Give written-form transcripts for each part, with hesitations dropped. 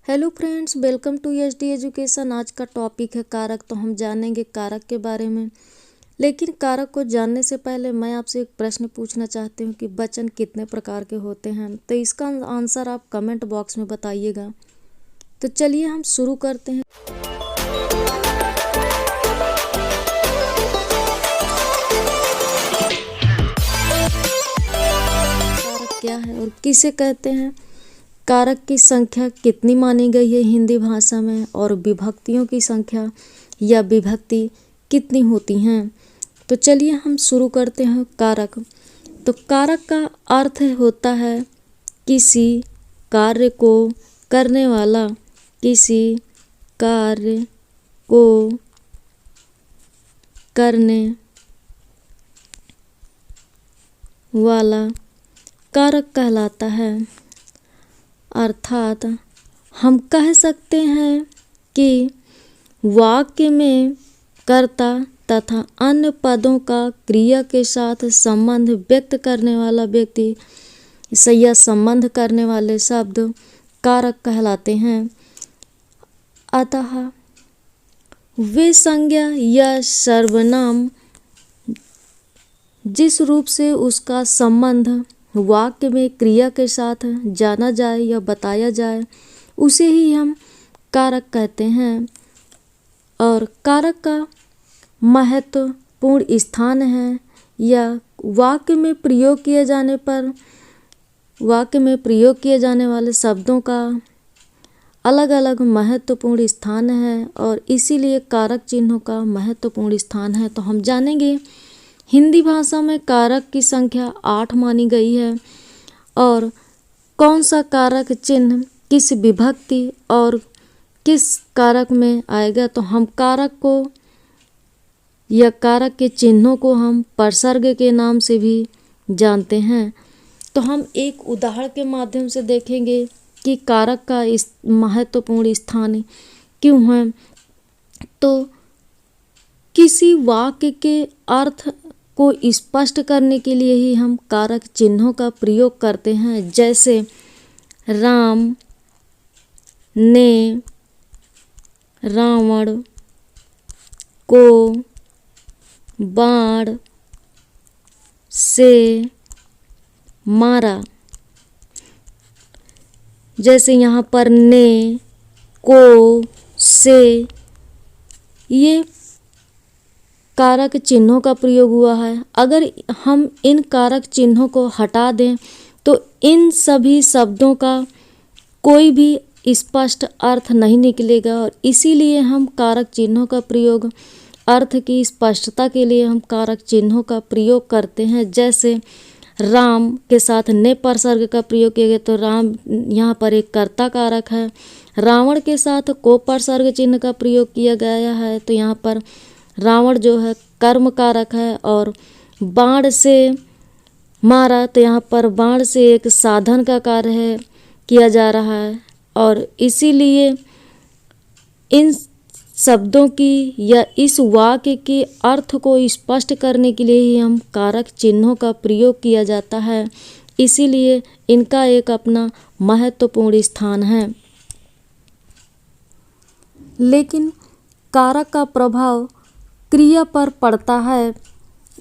Hello friends, welcome to HD education. आज का topic है कारक। तो हम जानेंगे कारक के बारे में। लेकिन कारक को जानने से पहले मैं आपसे एक प्रश्न पूछना चाहती हूँ कि वचन कितने प्रकार के होते हैं। तो इसका आंसर आप कमेंट बॉक्स में बताइएगा। तो चलिए हम शुरू करते हैं। कारक क्या है और किसे कहते हैं? कारक की संख्या कितनी मानी गई है हिंदी भाषा में, और विभक्तियों की संख्या या विभक्ति कितनी होती हैं? तो चलिए हम शुरू करते हैं। कारक। तो कारक का अर्थ होता है किसी कार्य को करने वाला, किसी कार्य को करने वाला कारक कहलाता है। अर्थात हम कह सकते हैं कि वाक्य में कर्ता तथा अन्य पदों का क्रिया के साथ संबंध व्यक्त करने वाला व्यक्ति या संबंध करने वाले शब्द कारक कहलाते हैं। अतः वे संज्ञा या सर्वनाम जिस रूप से उसका संबंध वाक्य में क्रिया के साथ जाना जाए या बताया जाए, उसे ही हम कारक कहते हैं। और कारक का महत्वपूर्ण स्थान है या वाक्य में प्रयोग किए जाने वाले शब्दों का अलग अलग महत्वपूर्ण स्थान है, और इसीलिए कारक चिन्हों का महत्वपूर्ण स्थान है। तो हम जानेंगे हिंदी भाषा में कारक की संख्या 8 मानी गई है, और कौन सा कारक चिन्ह किस विभक्ति और किस कारक में आएगा। तो हम कारक को या कारक के चिन्हों को हम परसर्ग के नाम से भी जानते हैं। तो हम एक उदाहरण के माध्यम से देखेंगे कि कारक का इस महत्वपूर्ण स्थान क्यों है। तो किसी वाक्य के अर्थ को स्पष्ट करने के लिए ही हम कारक चिन्हों का प्रयोग करते हैं। जैसे राम ने रावण को बाण से मारा। जैसे यहाँ पर ने, को, से, ये कारक चिन्हों का प्रयोग हुआ है। अगर हम इन कारक चिन्हों को हटा दें तो इन सभी शब्दों का कोई भी स्पष्ट अर्थ नहीं निकलेगा, और इसीलिए हम कारक चिन्हों का प्रयोग अर्थ की स्पष्टता के लिए हम कारक चिन्हों का प्रयोग करते हैं। जैसे राम के साथ ने परसर्ग का प्रयोग किया गया, तो राम यहाँ पर एक कर्ता कारक है। रावण के साथ को परसर्ग चिन्ह का प्रयोग किया गया है, तो यहाँ पर रावण जो है कर्म कारक है। और बाण से मारा, तो यहाँ पर बाण से एक साधन का कार्य है किया जा रहा है, और इसीलिए इन शब्दों की या इस वाक्य के अर्थ को स्पष्ट करने के लिए ही हम कारक चिन्हों का प्रयोग किया जाता है। इसीलिए इनका एक अपना महत्वपूर्ण स्थान है। लेकिन कारक का प्रभाव क्रिया पर पड़ता है।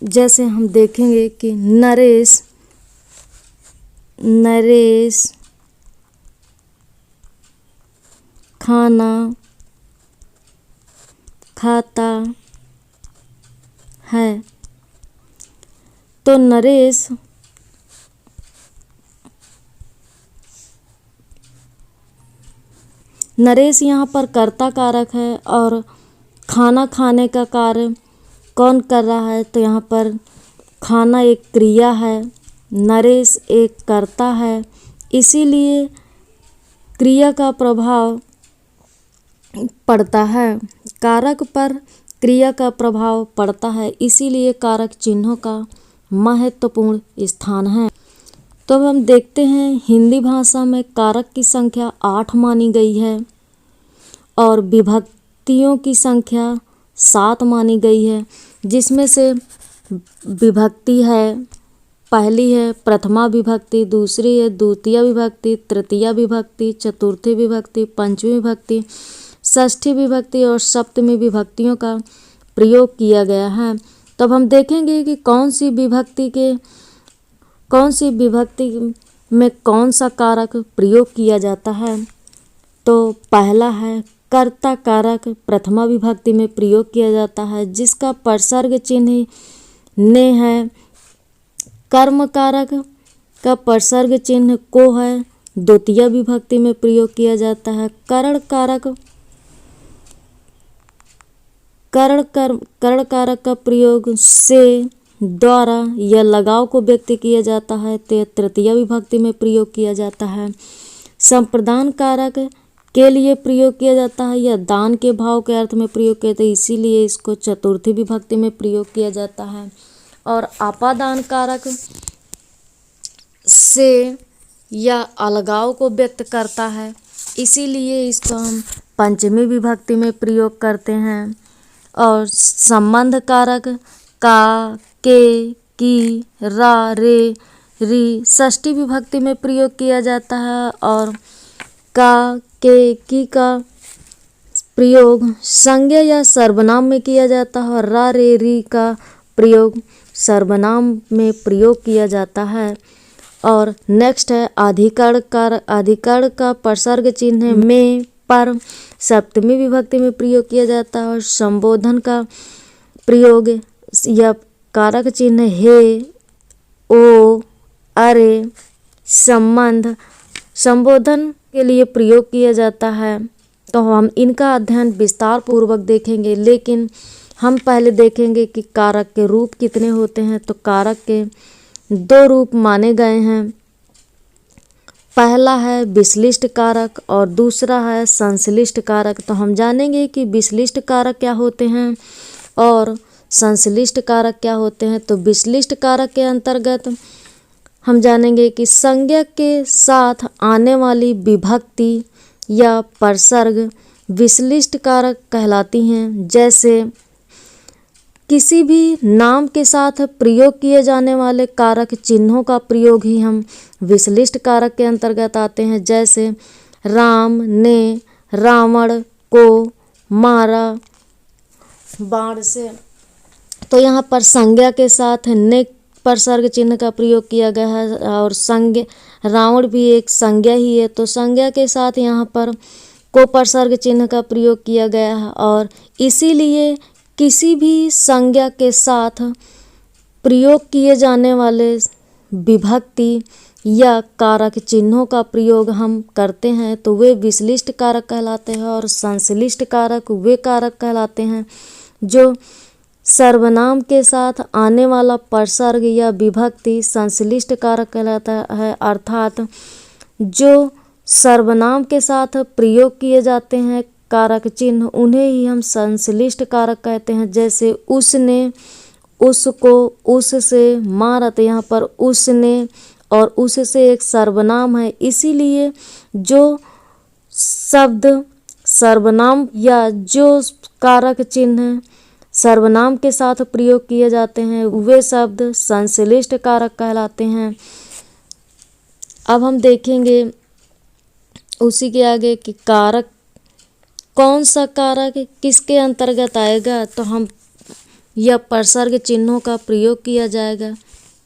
जैसे हम देखेंगे कि नरेश खाना खाता है। तो नरेश यहाँ पर कर्ता कारक है, और खाना खाने का कार्य कौन कर रहा है। तो यहाँ पर खाना एक क्रिया है, नरेश एक कर्ता है। इसीलिए क्रिया का प्रभाव पड़ता है, कारक पर क्रिया का प्रभाव पड़ता है। इसीलिए कारक चिन्हों का महत्वपूर्ण स्थान है। तो अब हम देखते हैं हिंदी भाषा में कारक की संख्या 8 मानी गई है, और विभक्तियों की संख्या 7 मानी गई है। जिसमें से विभक्ति है पहली है प्रथमा विभक्ति, दूसरी है द्वितीय विभक्ति, तृतीया विभक्ति, चतुर्थी विभक्ति, पंचमी विभक्ति, षष्ठी विभक्ति और सप्तमी विभक्तियों का प्रयोग किया गया है। तब हम देखेंगे कि कौन सी विभक्ति में कौन सा कारक प्रयोग किया जाता है। तो पहला है कर्ता कारक प्रथमा विभक्ति में प्रयोग किया जाता है, जिसका प्रसर्ग चिन्ह ने है। कर्म कारक का प्रसर्ग चिन्ह को है, द्वितीय विभक्ति में प्रयोग किया जाता है। करण कारक का प्रयोग से, द्वारा या लगाव को व्यक्त किया जाता है, तो तृतीय विभक्ति में प्रयोग किया जाता है। संप्रदान कारक के लिए प्रयोग किया जाता है या दान के भाव के अर्थ में प्रयोग किया जाता है, इसीलिए इसको चतुर्थी विभक्ति में प्रयोग किया जाता है। और आपादान कारक से या अलगाव को व्यक्त करता है, इसीलिए इसको हम पंचमी विभक्ति में प्रयोग करते हैं। और संबंध कारक का, के, की, रा, रे, री षष्ठी विभक्ति में प्रयोग किया जाता है। और का, के, की का प्रयोग संज्ञा या सर्वनाम में किया जाता है और रा, रे, री का प्रयोग सर्वनाम में प्रयोग किया जाता है। और नेक्स्ट है अधिकरण का प्रसर्ग चिन्ह में पर सप्तमी विभक्ति में प्रयोग किया जाता है। और संबोधन का प्रयोग या कारक चिन्ह हे, ओ, अरे संबोधन के लिए प्रयोग किया जाता है। तो हम इनका अध्ययन विस्तार पूर्वक देखेंगे, लेकिन हम पहले देखेंगे कि कारक के रूप कितने होते हैं। तो कारक के दो रूप माने गए हैं, पहला है विश्लिष्ट कारक और दूसरा है संश्लिष्ट कारक। तो हम जानेंगे कि विश्लिष्ट कारक क्या होते हैं और संश्लिष्ट कारक क्या होते हैं। तो विश्लिष्ट कारक के अंतर्गत हम जानेंगे कि संज्ञा के साथ आने वाली विभक्ति या प्रसर्ग विश्लिष्ट कारक कहलाती हैं। जैसे किसी भी नाम के साथ प्रयोग किए जाने वाले कारक चिन्हों का प्रयोग ही हम विश्लिष्ट कारक के अंतर्गत आते हैं। जैसे राम ने रावण को मारा बाण से। तो यहाँ पर संज्ञा के साथ ने प्रसर्ग चिन्ह का प्रयोग किया गया है और रावण भी एक संज्ञा ही है, तो संज्ञा के साथ यहाँ पर को प्रसर्ग चिन्ह का प्रयोग किया गया है। और इसीलिए किसी भी संज्ञा के साथ प्रयोग किए जाने वाले विभक्ति या कारक चिन्हों का प्रयोग हम करते हैं तो वे विश्लिष्ट कारक कहलाते हैं। और संश्लिष्ट कारक वे कारक कहलाते हैं जो सर्वनाम के साथ आने वाला प्रसर्ग या विभक्ति संश्लिष्ट कारक कहलाता है, अर्थात जो सर्वनाम के साथ प्रयोग किए जाते हैं कारक चिन्ह उन्हें ही हम संश्लिष्ट कारक कहते हैं। जैसे उसने उसको उससे मारा, तो यहाँ पर उसने और उससे एक सर्वनाम है, इसीलिए जो शब्द सर्वनाम या जो कारक चिन्ह सर्वनाम के साथ प्रयोग किए जाते हैं वे शब्द संश्लिष्ट कारक कहलाते हैं। अब हम देखेंगे उसी के आगे कि कारक कौन सा कारक किसके अंतर्गत आएगा। तो हम यह प्रसर्ग चिन्हों का प्रयोग किया जाएगा।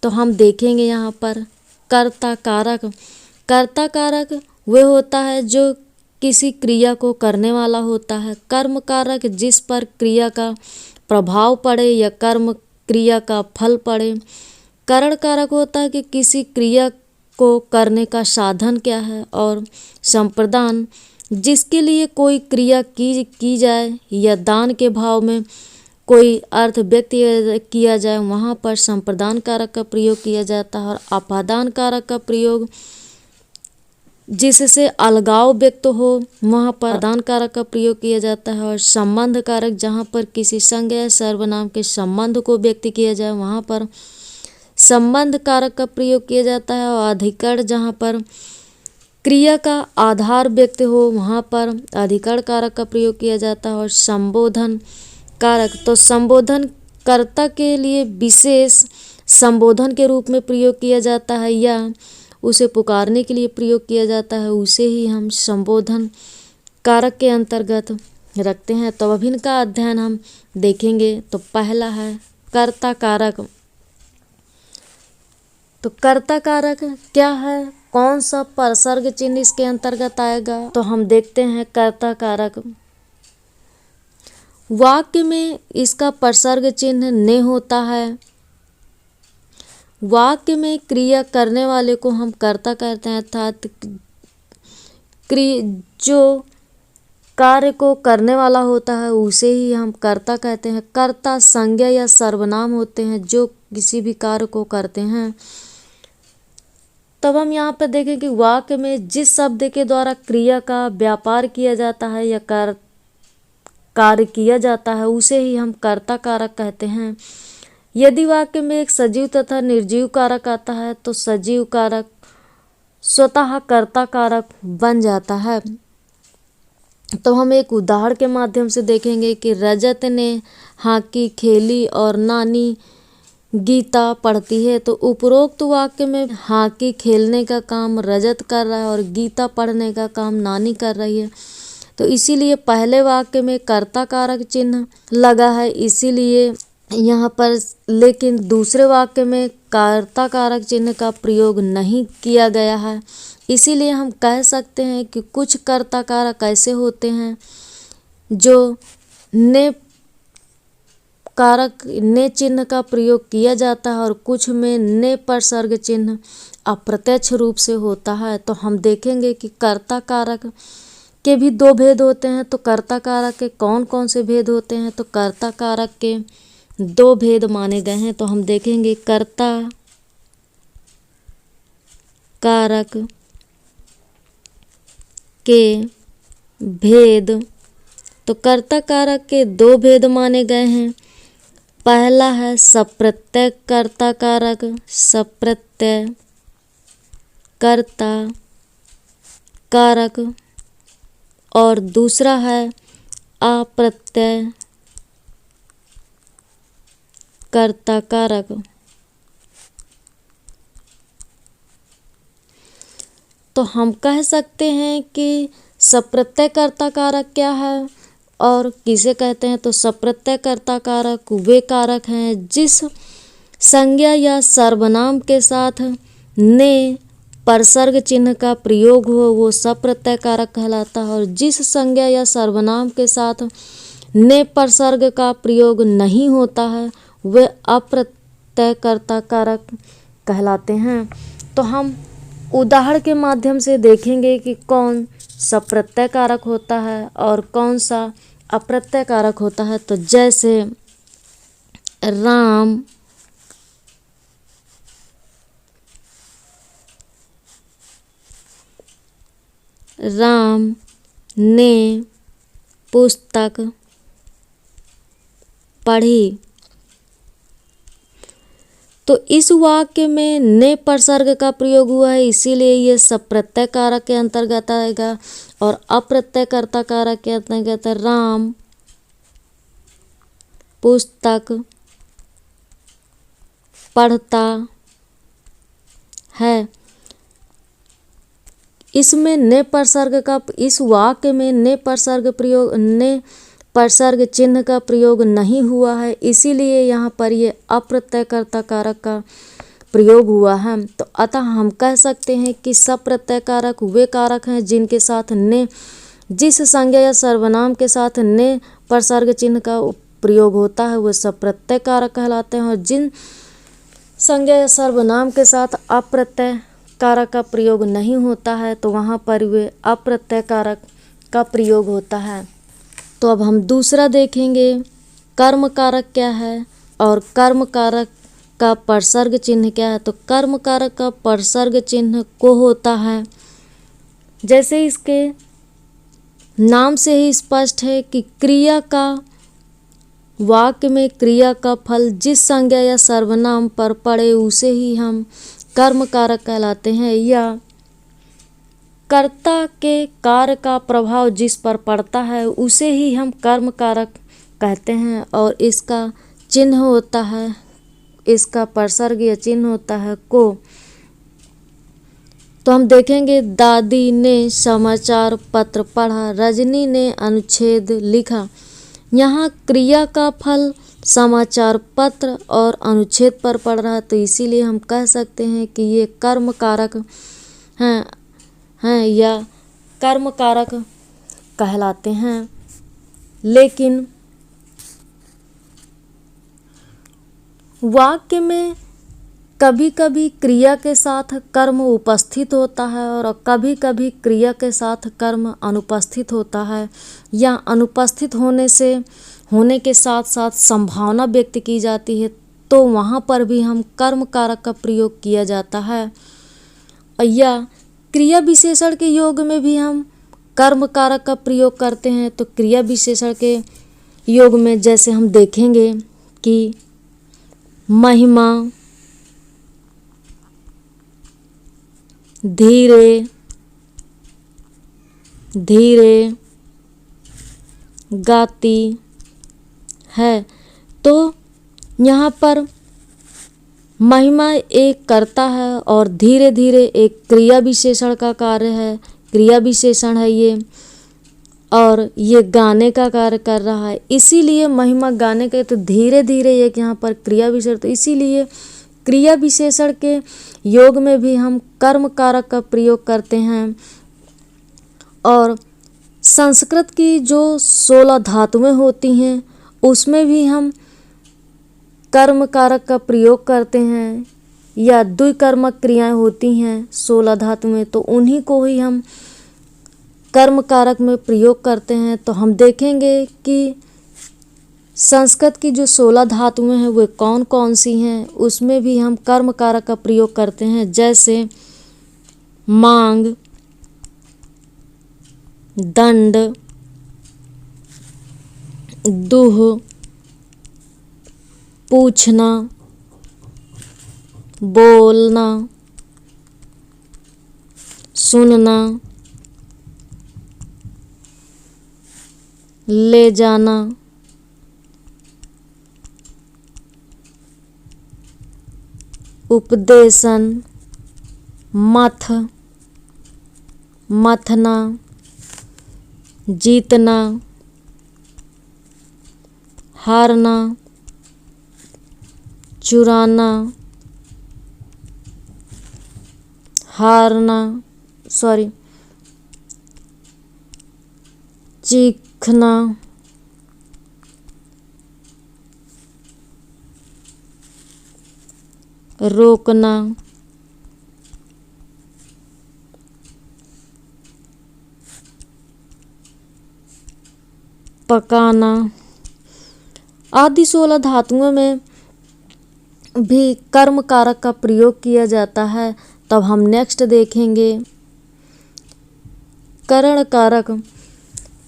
तो हम देखेंगे यहाँ पर कर्ता कारक। कर्ता कारक वह होता है जो किसी क्रिया को करने वाला होता है। कर्म कारक जिस पर क्रिया का प्रभाव पड़े या कर्म क्रिया का फल पड़े। करण कारक होता है कि किसी क्रिया को करने का साधन क्या है। और संप्रदान जिसके लिए कोई क्रिया की जाए या दान के भाव में कोई अर्थ व्यक्त किया जाए वहाँ पर संप्रदान कारक का प्रयोग किया जाता है। और आपादान कारक का प्रयोग जिससे अलगाव व्यक्त हो वहाँ पर आदान कारक का प्रयोग किया जाता है। और संबंध कारक जहाँ पर किसी संज्ञा या सर्वनाम के संबंध को व्यक्त किया जाए वहाँ पर संबंध कारक का प्रयोग किया जाता है। और अधिकरण जहाँ पर क्रिया का आधार व्यक्त हो वहाँ पर अधिकरण कारक का प्रयोग किया जाता है। और संबोधन कारक, तो संबोधन कर्ता के लिए विशेष संबोधन के रूप में प्रयोग किया जाता है या उसे पुकारने के लिए प्रयोग किया जाता है, उसे ही हम संबोधन कारक के अंतर्गत रखते हैं। तो अब इनका अध्ययन हम देखेंगे। तो पहला है कर्ता कारक। तो कर्ता कारक क्या है, कौन सा परसर्ग चिन्ह इसके अंतर्गत आएगा? तो हम देखते हैं कर्ता कारक। वाक्य में इसका परसर्ग चिन्ह ने होता है। वाक्य में क्रिया करने वाले को हम कर्ता कहते हैं, अर्थात जो कार्य को करने वाला होता है उसे ही हम कर्ता कहते हैं। कर्ता संज्ञा या सर्वनाम होते हैं जो किसी भी कार्य को करते हैं। तब हम यहाँ पर देखें कि वाक्य में जिस शब्द के द्वारा क्रिया का व्यापार किया जाता है या कार्य किया जाता है उसे ही हम कर्ता कारक कहते हैं। यदि वाक्य में एक सजीव तथा निर्जीव कारक आता है तो सजीव कारक स्वतः कर्ता कारक बन जाता है। तो हम एक उदाहरण के माध्यम से देखेंगे कि रजत ने हॉकी खेली और नानी गीता पढ़ती है। तो उपरोक्त वाक्य में हॉकी खेलने का काम रजत कर रहा है और गीता पढ़ने का काम नानी कर रही है। तो इसीलिए पहले वाक्य में कर्ता कारक चिन्ह लगा है, इसीलिए यहाँ पर, लेकिन दूसरे वाक्य में कर्ता कारक चिन्ह का प्रयोग नहीं किया गया है। इसीलिए हम कह सकते हैं कि कुछ कर्ता कारक ऐसे होते हैं जो ने कारक ने चिन्ह का प्रयोग किया जाता है और कुछ में ने परसर्ग चिन्ह अप्रत्यक्ष रूप से होता है। तो हम देखेंगे कि कर्ता कारक के भी दो भेद होते हैं। तो कर्ता कारक के कौन कौन से भेद होते हैं? तो कर्ता कारक के दो भेद माने गए हैं। तो हम देखेंगे कर्ता कारक के भेद। तो कर्ता कारक के दो भेद माने गए हैं। पहला है सप्रत्यय कर्ता कारक, सप्रत्यय कर्ता कारक, और दूसरा है अप्रत्यय कर्ता कारक। तो हम कह सकते हैं कि सप्रत्यय कर्ता कारक क्या है और किसे कहते हैं? तो सप्रत्यय कर्ता कारक वे कारक हैं जिस संज्ञा या सर्वनाम के साथ ने परसर्ग चिन्ह का प्रयोग हो वो सप्रत्यय कारक कहलाता है, और जिस संज्ञा या सर्वनाम के साथ ने परसर्ग का प्रयोग नहीं होता है वे अप्रत्यय कर्ता कारक कहलाते हैं। तो हम उदाहरण के माध्यम से देखेंगे कि कौन सप्रत्यय कारक होता है और कौन सा अप्रत्यय कारक होता है। तो जैसे राम ने पुस्तक पढ़ी। तो इस वाक्य में ने परसर्ग का प्रयोग हुआ है, इसीलिए ये सप्रत्यय कारक के अंतर्गत आएगा। और अप्रत्यय कर्ता कारक के अंतर्गत राम पुस्तक पढ़ता है। इसमें ने परसर्ग का, इस वाक्य में ने परसर्ग चिन्ह का प्रयोग नहीं हुआ है, इसीलिए यहाँ पर ये अप्रत्यय कर्ता कारक का प्रयोग हुआ है। तो अतः हम कह सकते हैं कि सप्रत्यय कारक वे कारक हैं जिनके साथ ने, जिस संज्ञा या सर्वनाम के साथ ने परसर्ग चिन्ह का प्रयोग होता है वो सप्रत्यय कारक कहलाते हैं, और जिन संज्ञा या सर्वनाम के साथ अप्रत्यय कारक का प्रयोग नहीं होता है तो वहाँ पर वे अप्रत्यय कारक का प्रयोग होता है। तो अब हम दूसरा देखेंगे कर्म कारक क्या है और कर्म कारक का परसर्ग चिन्ह क्या है। तो कर्म कारक का परसर्ग चिन्ह को होता है, जैसे इसके नाम से ही स्पष्ट है कि क्रिया का, वाक्य में क्रिया का फल जिस संज्ञा या सर्वनाम पर पड़े उसे ही हम कर्म कारक कहलाते हैं, या कर्ता के कार्य का प्रभाव जिस पर पड़ता है उसे ही हम कर्म कारक कहते हैं। और इसका चिन्ह होता है इसका परसर्ग या चिन्ह होता है को। तो हम देखेंगे दादी ने समाचार पत्र पढ़ा, रजनी ने अनुच्छेद लिखा। यहाँ क्रिया का फल समाचार पत्र और अनुच्छेद पर पड़ रहा है, तो इसीलिए हम कह सकते हैं कि ये कर्म कारक हैं या कर्म कारक कहलाते हैं। लेकिन वाक्य में कभी कभी क्रिया के साथ कर्म उपस्थित होता है और कभी कभी क्रिया के साथ कर्म अनुपस्थित होता है, या अनुपस्थित होने के साथ साथ संभावना व्यक्त की जाती है, तो वहाँ पर भी हम कर्म कारक का प्रयोग किया जाता है। या क्रिया विशेषण के योग में भी हम कर्म कारक का प्रयोग करते हैं। तो क्रिया विशेषण के योग में जैसे हम देखेंगे कि महिमा, धीरे धीरे गाती है, तो यहाँ पर महिमा एक कर्ता है और धीरे धीरे एक क्रिया विशेषण का कार्य है, क्रिया विशेषण है ये, और ये गाने का कार्य कर रहा है। इसीलिए महिमा गाने का, तो धीरे धीरे एक यहाँ पर क्रिया विशेषण, तो इसीलिए क्रिया विशेषण के योग में भी हम कर्म कारक का प्रयोग करते हैं। और संस्कृत की जो 16 धातुएं होती हैं उसमें भी हम कर्म कारक का प्रयोग करते हैं, या द्विकर्मक क्रियाएं होती हैं 16 धातु में, तो उन्हीं को ही हम कर्म कारक में प्रयोग करते हैं। तो हम देखेंगे कि संस्कृत की जो 16 धातुएं हैं वे कौन कौन सी हैं, उसमें भी हम कर्म कारक का प्रयोग करते हैं। जैसे मांग, दंड, दुह, पूछना, बोलना, सुनना, ले जाना, उपदेशन, मथना, जीतना, हारना, चुराना, चीखना, रोकना, पकाना आदि 16 धातुओं में भी कर्म कारक का प्रयोग किया जाता है। तब हम नेक्स्ट देखेंगे करण कारक।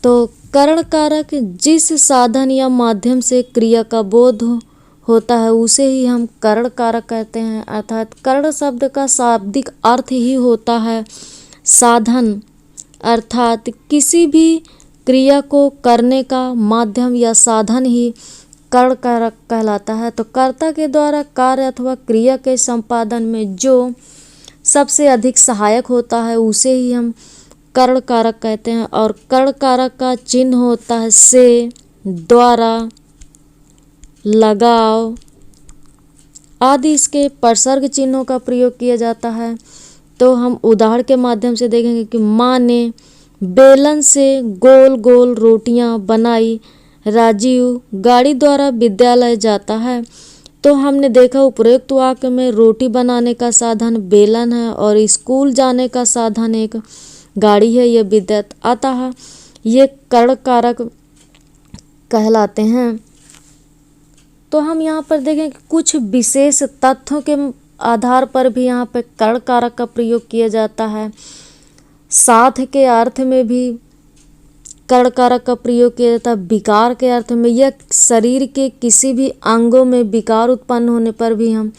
तो करण कारक जिस साधन या माध्यम से क्रिया का बोध होता है उसे ही हम करण कारक कहते हैं। अर्थात करण शब्द का शाब्दिक अर्थ ही होता है साधन, अर्थात किसी भी क्रिया को करने का माध्यम या साधन ही करण कारक कहलाता है। तो कर्ता के द्वारा कार्य अथवा क्रिया के संपादन में जो सबसे अधिक सहायक होता है उसे ही हम करण कारक कहते हैं। और करण कारक का चिन्ह होता है से, द्वारा, लगाव आदि इसके परसर्ग चिन्हों का प्रयोग किया जाता है। तो हम उदाहरण के माध्यम से देखेंगे कि माँ ने बेलन से गोल गोल रोटियां बनाई, राजीव गाड़ी द्वारा विद्यालय जाता है। तो हमने देखा उपरोक्त वाक्य में रोटी बनाने का साधन बेलन है और स्कूल जाने का साधन एक गाड़ी है, यह विद्युत अतः ये करण कारक कहलाते हैं। तो हम यहाँ पर देखें कि कुछ विशेष तथ्यों के आधार पर भी यहाँ पर करण कारक का प्रयोग किया जाता है। साथ के अर्थ में भी करण कारक का प्रयोग किया जाता है। विकार के अर्थ में या शरीर के किसी भी अंगों में विकार उत्पन्न होने पर भी हम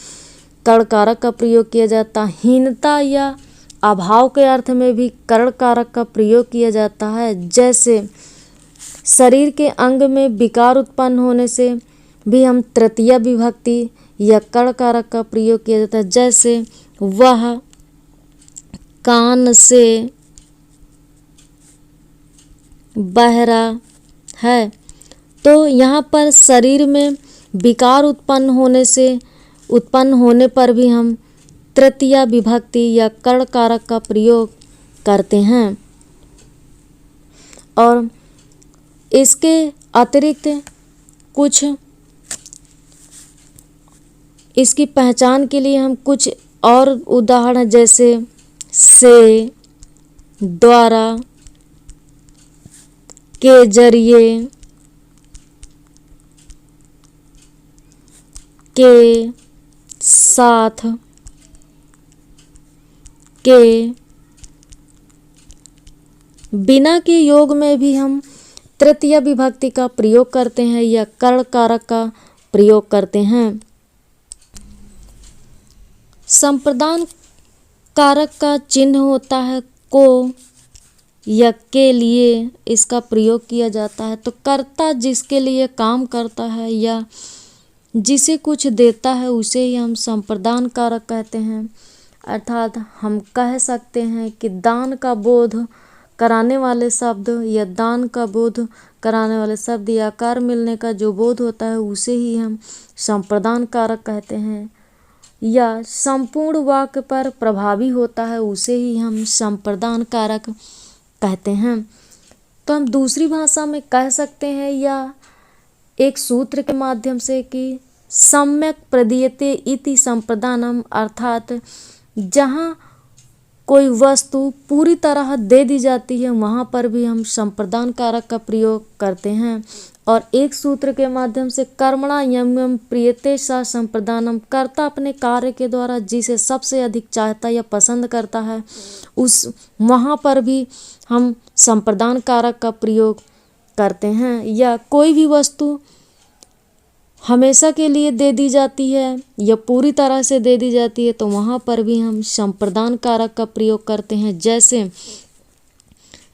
करण कारक का प्रयोग किया जाता है। हीनता या अभाव के अर्थ में भी करण कारक का प्रयोग किया जाता है। जैसे शरीर के अंग में विकार उत्पन्न होने से भी हम तृतीया विभक्ति या कर्ण कारक का प्रयोग किया जाता है। जैसे वह कान से बहरा है, तो यहाँ पर शरीर में विकार उत्पन्न होने पर भी हम तृतीया विभक्ति या कर्ण कारक का प्रयोग करते हैं। और इसके अतिरिक्त कुछ इसकी पहचान के लिए हम कुछ और उदाहरण जैसे से, द्वारा, के जरिए, के साथ, के बिना के योग में भी हम तृतीय विभक्ति का प्रयोग करते हैं या कर्ण कारक का प्रयोग करते हैं। संप्रदान कारक का चिन्ह होता है को या के लिए इसका प्रयोग किया जाता है। तो कर्ता जिसके लिए काम करता है या जिसे कुछ देता है उसे ही हम संप्रदान कारक कहते हैं। अर्थात हम कह सकते हैं कि दान का बोध कराने वाले शब्द या दान का बोध कराने वाले शब्द या आकार मिलने का जो बोध होता है उसे ही हम संप्रदान कारक कहते हैं, या संपूर्ण वाक्य पर प्रभावी होता है उसे ही हम संप्रदान कारक कहते हैं। तो हम दूसरी भाषा में कह सकते हैं या एक सूत्र के माध्यम से कि सम्यक प्रदीयते इति संप्रदानम, अर्थात जहाँ कोई वस्तु पूरी तरह दे दी जाती है वहाँ पर भी हम संप्रदान कारक का प्रयोग करते हैं। और एक सूत्र के माध्यम से कर्मणा यम प्रियते सा संप्रदानम, कर्ता अपने कार्य के द्वारा जिसे सबसे अधिक चाहता या पसंद करता है उस वहाँ पर भी हम संप्रदान कारक का प्रयोग करते हैं। या कोई भी वस्तु हमेशा के लिए दे दी जाती है या पूरी तरह से दे दी जाती है तो वहाँ पर भी हम संप्रदान कारक का प्रयोग करते हैं। जैसे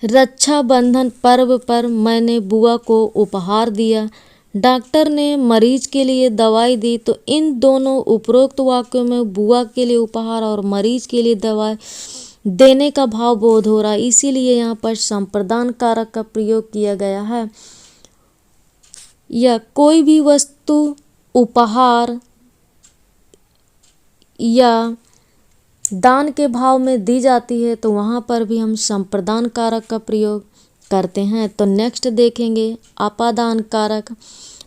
रक्षाबंधन पर्व पर मैंने बुआ को उपहार दिया, डॉक्टर ने मरीज के लिए दवाई दी। तो इन दोनों उपरोक्त वाक्यों में बुआ के लिए उपहार और मरीज के लिए दवाई देने का भाव बोध हो रहा है, इसीलिए यहाँ पर संप्रदान कारक का प्रयोग किया गया है। या कोई भी वस्तु उपहार या दान के भाव में दी जाती है तो वहाँ पर भी हम संप्रदान कारक का प्रयोग करते हैं। तो नेक्स्ट देखेंगे अपादान कारक।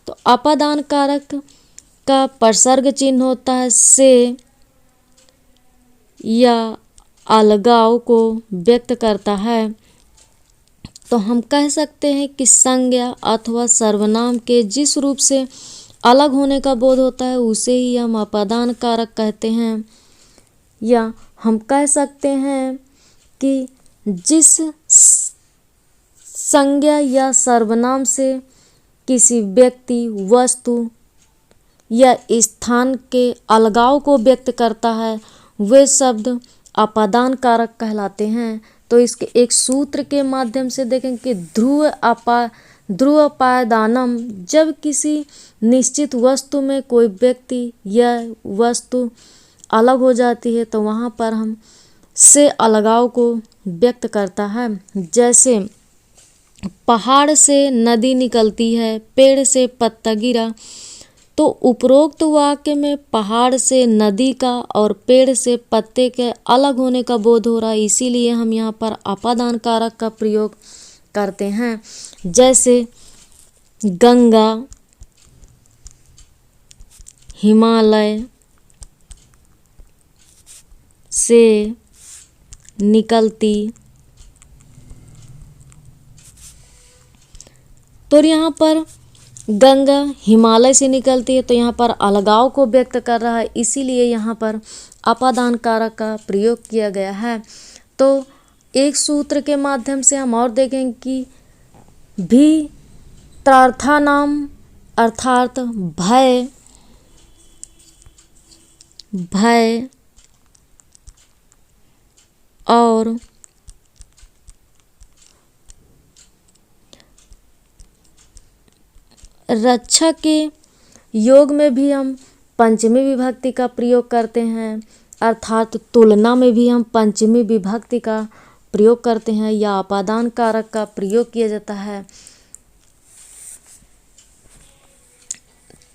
तो अपादान कारक का प्रसर्ग चिन्ह होता है से या अलगाव को व्यक्त करता है। तो हम कह सकते हैं कि संज्ञा अथवा सर्वनाम के जिस रूप से अलग होने का बोध होता है उसे ही हम अपादान कारक कहते हैं। या हम कह सकते हैं कि जिस संज्ञा या सर्वनाम से किसी व्यक्ति, वस्तु या स्थान के अलगाव को व्यक्त करता है वे शब्द अपादान कारक कहलाते हैं। तो इसके एक सूत्र के माध्यम से देखें कि ध्रुव अपादानम, जब किसी निश्चित वस्तु में कोई व्यक्ति या वस्तु अलग हो जाती है तो वहाँ पर हम से अलगाव को व्यक्त करता है। जैसे पहाड़ से नदी निकलती है, पेड़ से पत्ता गिरा। तो उपरोक्त वाक्य में पहाड़ से नदी का और पेड़ से पत्ते के अलग होने का बोध हो रहा है, इसीलिए हम यहाँ पर अपादान कारक का प्रयोग करते हैं। जैसे गंगा, हिमालय से निकलती। तो यहाँ पर गंगा हिमालय से निकलती है तो यहाँ पर अलगाव को व्यक्त कर रहा है, इसीलिए यहाँ पर अपादान कारक का प्रयोग किया गया है। तो एक सूत्र के माध्यम से हम और देखेंगे कि भी त्रार्थानाम, अर्थात भय, भय और रक्षा के योग में भी हम पंचमी विभक्ति का प्रयोग करते हैं, अर्थात तुलना में भी हम पंचमी विभक्ति का प्रयोग करते हैं या अपादान कारक का प्रयोग किया जाता है।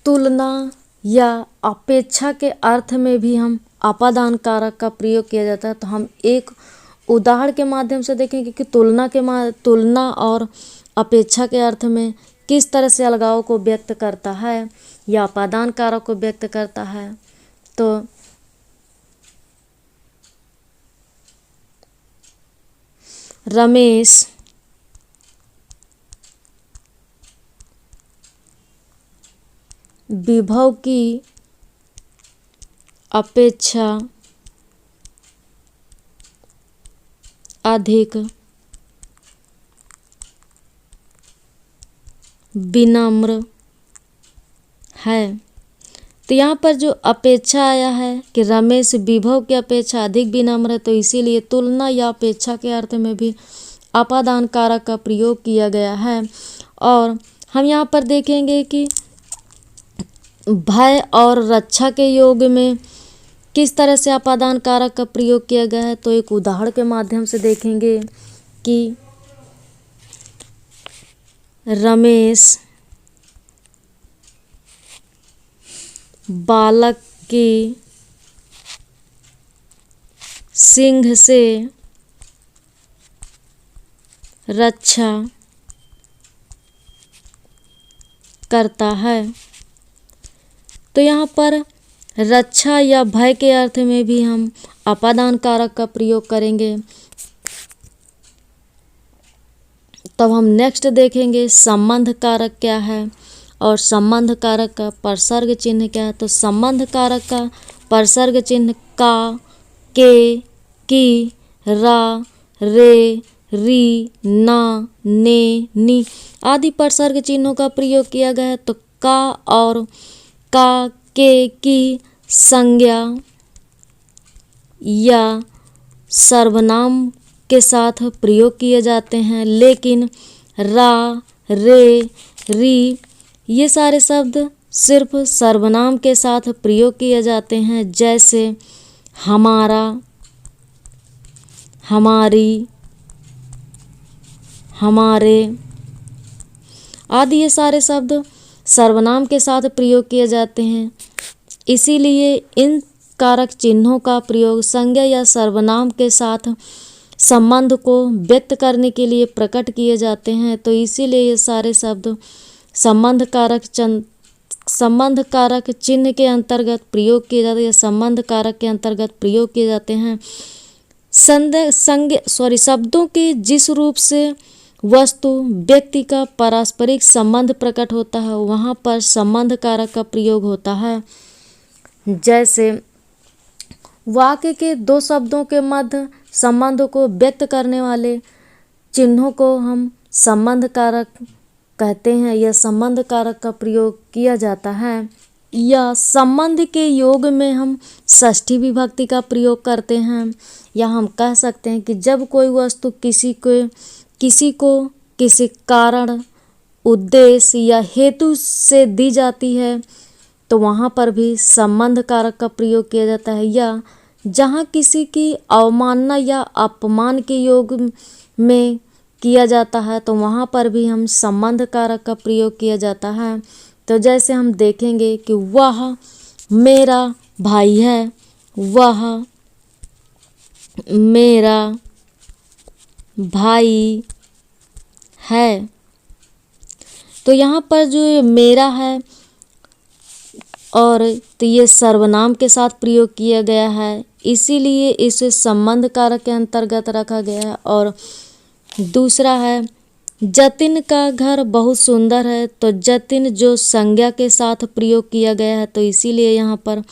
तुलना या अपेक्षा के अर्थ में भी हम अपादान कारक का प्रयोग किया जाता है। तो हम एक उदाहरण के माध्यम से देखेंगे कि तुलना और अपेक्षा के अर्थ में किस तरह से अलगाव को व्यक्त करता है या अपादान कारक को व्यक्त करता है। तो रमेश विभव की अपेक्षा अधिक विनम्र है। तो यहाँ पर जो अपेक्षा आया है कि रमेश विभव की अपेक्षा अधिक विनम्र है, तो इसीलिए तुलना या अपेक्षा के अर्थ में भी अपादान कारक का प्रयोग किया गया है। और हम यहाँ पर देखेंगे कि भय और रक्षा के योग में किस तरह से अपादान कारक का प्रयोग किया गया है। तो एक उदाहरण के माध्यम से देखेंगे कि रमेश बालक की सिंह से रक्षा करता है। तो यहाँ पर रक्षा या भय के अर्थ में भी हम अपादान कारक का प्रयोग करेंगे। तब हम नेक्स्ट देखेंगे संबंध कारक क्या है और संबंध कारक का परसर्ग चिन्ह क्या है। तो संबंध कारक का परसर्ग चिन्ह का, के, की, रा, रे, री, ना, ने, नी आदि परसर्ग चिन्हों का प्रयोग किया गया है। तो का और का, के, की संज्ञा या सर्वनाम के साथ प्रयोग किए जाते हैं, लेकिन रा, रे, री ये सारे शब्द सिर्फ सर्वनाम के साथ प्रयोग किए जाते हैं, जैसे हमारा, हमारी, हमारे आदि ये सारे शब्द सर्वनाम के साथ प्रयोग किए जाते हैं। इसीलिए इन कारक चिन्हों का प्रयोग संज्ञा या सर्वनाम के साथ संबंध को व्यक्त करने के लिए प्रकट किए जाते हैं। तो इसीलिए ये सारे शब्द संबंध कारक चिन्ह के अंतर्गत प्रयोग किए जाते हैं या संबंध कारक के अंतर्गत प्रयोग किए जाते हैं। शब्दों के जिस रूप से वस्तु व्यक्ति का पारस्परिक संबंध प्रकट होता है वहाँ पर संबंध कारक का प्रयोग होता है। जैसे वाक्य के दो शब्दों के मध्य संबंध को व्यक्त करने वाले चिन्हों को हम संबंध कारक कहते हैं या संबंध कारक का प्रयोग किया जाता है। या संबंध के योग में हम षष्ठी विभक्ति का प्रयोग करते हैं, या हम कह सकते हैं कि जब कोई वस्तु किसी को किसी कारण, उद्देश्य या हेतु से दी जाती है तो वहाँ पर भी संबंध कारक का प्रयोग किया जाता है। या जहाँ किसी की अवमानना या अपमान के योग में किया जाता है तो वहाँ पर भी हम संबंध कारक का प्रयोग किया जाता है। तो जैसे हम देखेंगे कि वह मेरा भाई है, वह मेरा भाई है। तो यहाँ पर जो ये मेरा है और तो ये सर्वनाम के साथ प्रयोग किया गया है, इसीलिए इसे संबंध कारक के अंतर्गत रखा गया है। और दूसरा है जतिन का घर बहुत सुंदर है, तो जतिन जो संज्ञा के साथ प्रयोग किया गया है तो इसीलिए यहाँ पर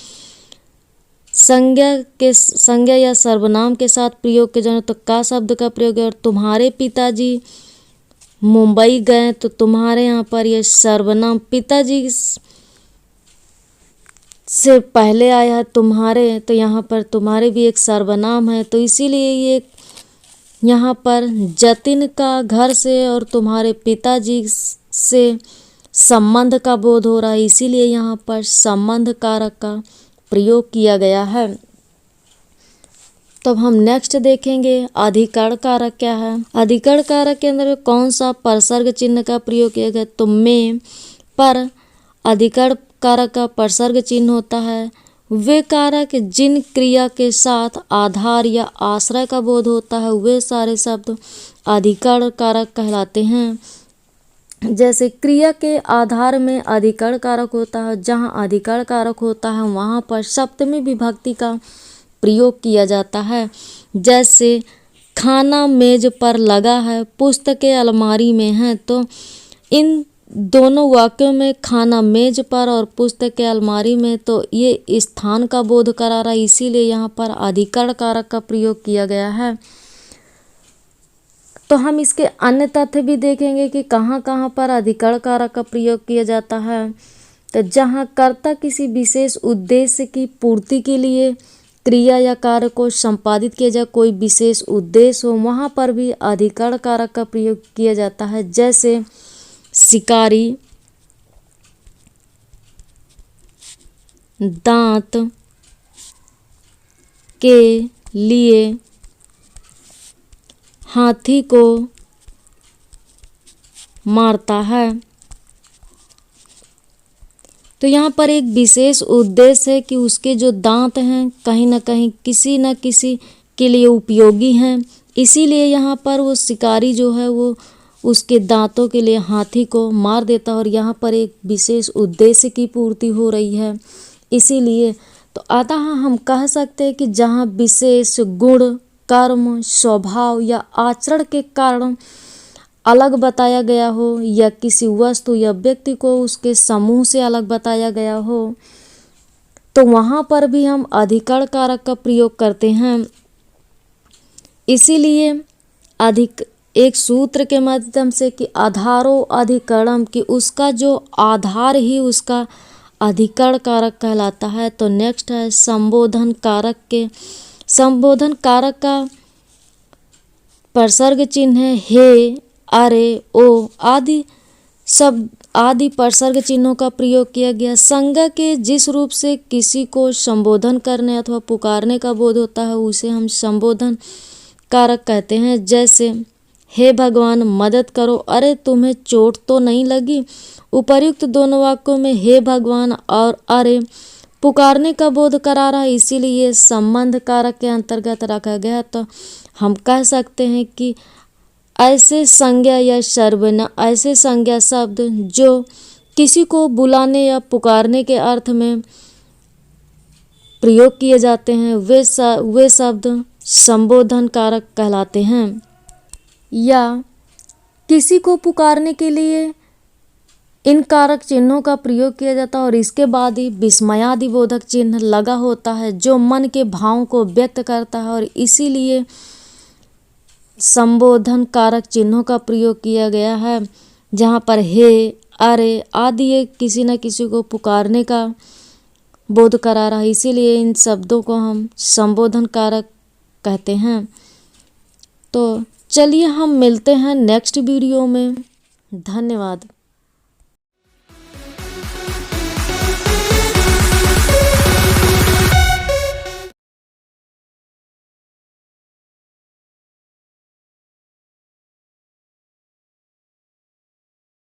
संज्ञा या सर्वनाम के साथ प्रयोग के जाने तो का शब्द का प्रयोग है। और तुम्हारे पिताजी मुंबई गए तो तुम्हारे यहाँ पर ये सर्वनाम पिताजी से पहले आया है तुम्हारे, तो यहाँ पर तुम्हारे भी एक सर्वनाम है। तो इसीलिए ये यहाँ पर जतिन का घर से और तुम्हारे पिताजी से संबंध का बोध हो रहा है, इसीलिए यहाँ पर संबंध कारक का प्रयोग किया गया है। तब हम नेक्स्ट देखेंगे अधिकरण कारक क्या है। अधिकरण कारक के अंदर कौन सा परसर्ग चिन्ह का प्रयोग किया गया, तो में पर अधिकरण कारक का परसर्ग चिन्ह होता है वे कारक जिन क्रिया के साथ आधार या आश्रय का बोध होता है वे सारे शब्द अधिकरण कारक कहलाते हैं। जैसे क्रिया के आधार में अधिकरण कारक होता है, जहाँ अधिकरण कारक होता है वहाँ पर सप्तमी विभक्ति का प्रयोग किया जाता है। जैसे खाना मेज पर लगा है, पुस्तकें अलमारी में हैं, तो इन दोनों वाक्यों में खाना मेज पर और पुस्तकें अलमारी में, तो ये स्थान का बोध करा रहा है, इसीलिए यहाँ पर अधिकरण कारक का प्रयोग किया गया है। तो हम इसके अन्य तथ्य भी देखेंगे कि कहाँ कहाँ पर अधिकरण कारक का प्रयोग किया जाता है। तो जहाँ कर्ता किसी विशेष उद्देश्य की पूर्ति के लिए क्रिया या कार्य को संपादित किया जाए, कोई विशेष उद्देश्य हो, वहाँ पर भी अधिकरण कारक का प्रयोग किया जाता है। जैसे शिकारी दांत के लिए हाथी को मारता है, तो यहाँ पर एक विशेष उद्देश्य है कि उसके जो दांत हैं कहीं ना कहीं किसी न किसी के लिए उपयोगी हैं, इसीलिए यहाँ पर वो शिकारी जो है वो उसके दांतों के लिए हाथी को मार देता है और यहाँ पर एक विशेष उद्देश्य की पूर्ति हो रही है। इसीलिए तो अतः हम कह सकते हैं कि जहाँ विशेष गुण, कर्म, स्वभाव या आचरण के कारण अलग बताया गया हो या किसी वस्तु या व्यक्ति को उसके समूह से अलग बताया गया हो, तो वहाँ पर भी हम अधिकरण कारक का प्रयोग करते हैं। इसीलिए एक सूत्र के माध्यम से कि आधारो अधिकरणम, कि उसका जो आधार ही उसका अधिकरण कारक कहलाता है। तो नेक्स्ट है संबोधन कारक के। संबोधन कारक का परसर्ग चिन्ह है हे, अरे, ओ आदि शब्द आदि परसर्ग चिन्हों का प्रयोग किया गया। संज्ञा के जिस रूप से किसी को संबोधन करने अथवा पुकारने का बोध होता है उसे हम संबोधन कारक कहते हैं। जैसे हे भगवान मदद करो, अरे तुम्हें चोट तो नहीं लगी। उपर्युक्त दोनों वाक्यों में हे भगवान और अरे पुकारने का बोध करा रहा है, इसीलिए संबंध कारक के अंतर्गत रखा गया। तो हम कह सकते हैं कि ऐसे संज्ञा या सर्वनाम, ऐसे संज्ञा शब्द जो किसी को बुलाने या पुकारने के अर्थ में प्रयोग किए जाते हैं वे शब्द संबोधन कारक कहलाते हैं। या किसी को पुकारने के लिए इन कारक चिन्हों का प्रयोग किया जाता है और इसके बाद ही विस्मयादि बोधक चिन्ह लगा होता है जो मन के भावों को व्यक्त करता है, और इसीलिए संबोधन कारक चिन्हों का प्रयोग किया गया है। जहाँ पर हे, अरे आदि ये किसी न किसी को पुकारने का बोध करा रहा है, इसीलिए इन शब्दों को हम संबोधन कारक कहते हैं। तो चलिए हम मिलते हैं नेक्स्ट वीडियो में। धन्यवाद।